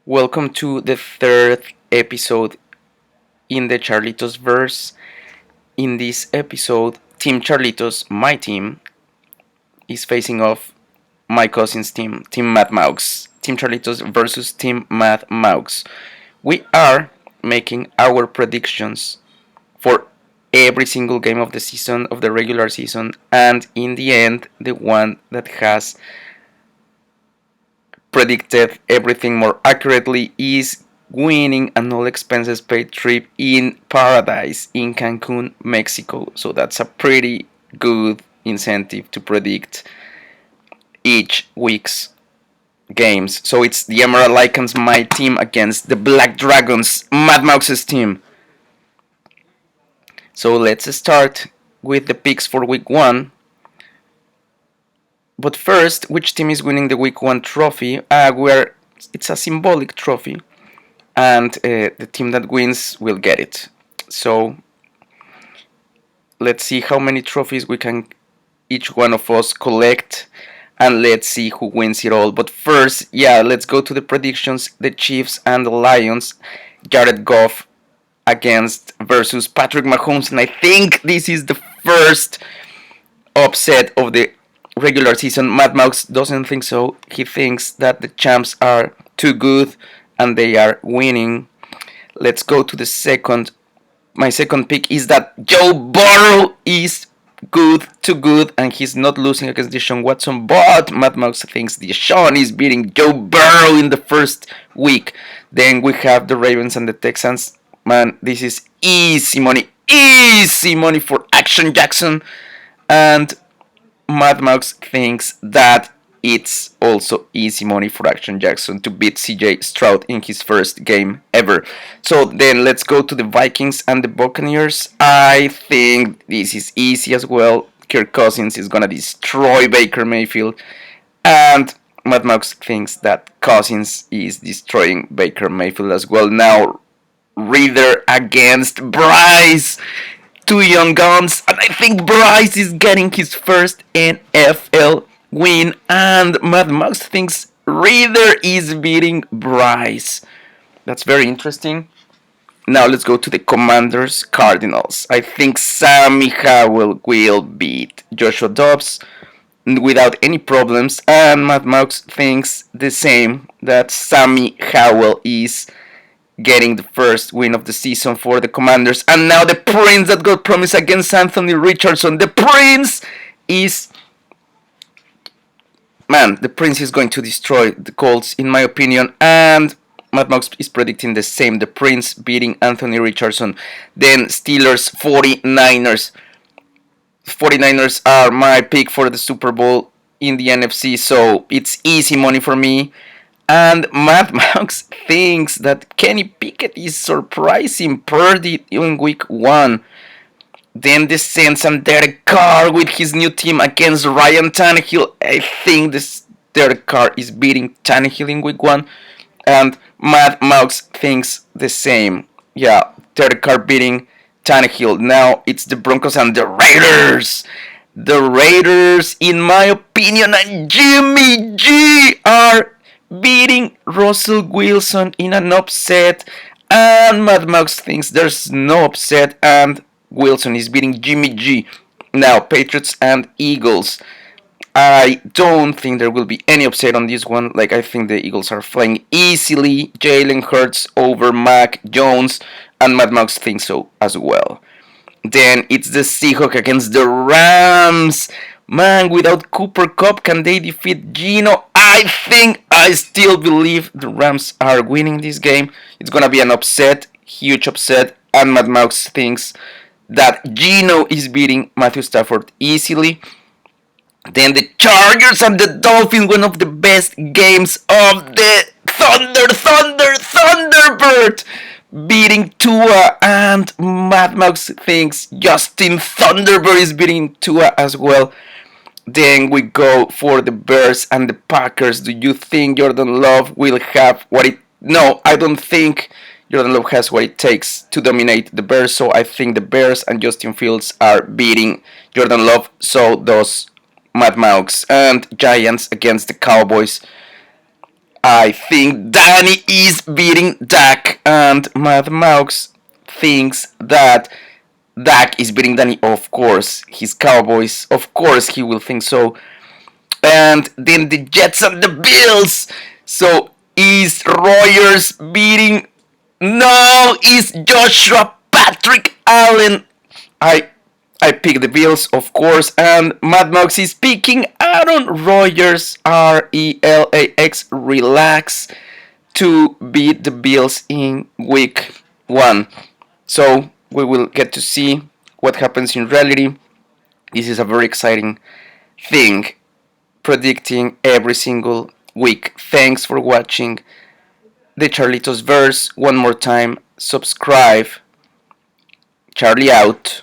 Welcome to the third episode in the Charlitosverse. In this episode, Team Charlitos, my team, is facing off my cousin's team, Team Mad Maux. Team Charlitos versus Team Mad Maux. We are making our predictions for every single game of the season, of the regular season, and in the end, the one that has predicted everything more accurately is winning an all expenses paid trip in paradise in Cancun, Mexico. So that's a pretty good incentive to predict each week's games. So it's the Emerald Lycans, my team, against the Black Dragons, Mad Maux's team. So let's start with the picks for week 1. But first, which team is winning the week 1 trophy? It's a symbolic trophy, and the team that wins will get it. So let's see how many trophies we can each one of us collect, and let's see who wins it all. But first, let's go to the predictions. The Chiefs and the Lions. Jared Goff versus Patrick Mahomes, and I think this is the first upset of the regular season. Mad Maux doesn't think so. He thinks that the champs are too good and they are winning. Let's go to the second. My second pick is that Joe Burrow is too good, and he's not losing against Deshaun Watson. But Mad Maux thinks Deshaun is beating Joe Burrow in the first week. Then we have the Ravens and the Texans. Man, this is easy money. Easy money for Action Jackson. And Mad Maux thinks that it's also easy money for Action Jackson to beat CJ Stroud in his first game ever. So then let's go to the Vikings and the Buccaneers. I think this is easy as well. Kirk Cousins is gonna destroy Baker Mayfield, and Mad Maux thinks that Cousins is destroying Baker Mayfield as well. Now, Reader against Bryce. Two young guns, and I think Bryce is getting his first NFL win, and Mad Maux thinks Reader is beating Bryce. That's very interesting. Now let's go to the Commanders Cardinals. I think Sammy Howell will beat Joshua Dobbs without any problems, and Mad Maux thinks the same, that Sammy Howell is getting the first win of the season for the Commanders. And now the Prince that got promised against Anthony Richardson. The Prince is going to destroy the Colts, in my opinion. And Mad Maux is predicting the same. The Prince beating Anthony Richardson. Then Steelers, 49ers. 49ers are my pick for the Super Bowl in the NFC. So it's easy money for me. And Mad Maux thinks that Kenny Pickett is surprising Purdy in week 1. Then the Saints and Derek Carr with his new team against Ryan Tannehill. I think this Derek Carr is beating Tannehill in week 1. And Mad Maux thinks the same. Derek Carr beating Tannehill. Now it's the Broncos and the Raiders. The Raiders, in my opinion, and Jimmy G are beating Russell Wilson in an upset, and Mad Maux thinks there's no upset and Wilson is beating Jimmy G. Now Patriots and Eagles. I don't think there will be any upset on this one. I think the Eagles are flying easily. Jalen Hurts over Mac Jones, and Mad Maux thinks so as well. Then it's the Seahawks against the Rams. Man, without Cooper Kupp, can they defeat Geno? I still believe the Rams are winning this game. It's gonna be an upset, huge upset, and Mad Maux thinks that Geno is beating Matthew Stafford easily. Then the Chargers and the Dolphins, one of the best games of the Thunderbird, beating Tua, and Mad Maux thinks Justin Thunderbird is beating Tua as well. Then we go for the Bears and the Packers. Do you think Jordan Love will have what it... No, I don't think Jordan Love has what it takes to dominate the Bears. So I think the Bears and Justin Fields are beating Jordan Love. So does Mad Maux. And Giants against the Cowboys. I think Danny is beating Dak, and Mad Maux thinks that Dak is beating Danny. Of course, he's Cowboys. Of course, he will think so. And then the Jets and the Bills. So is Rogers beating? No, it's Joshua Patrick Allen. I I pick the Bills, of course, and Mad Mox is picking Aaron Rodgers, Relax, relax, to beat the Bills in week 1. So we will get to see what happens in reality. This is a very exciting thing, predicting every single week. Thanks for watching the Charlitosverse. One more time, subscribe. Charlie out.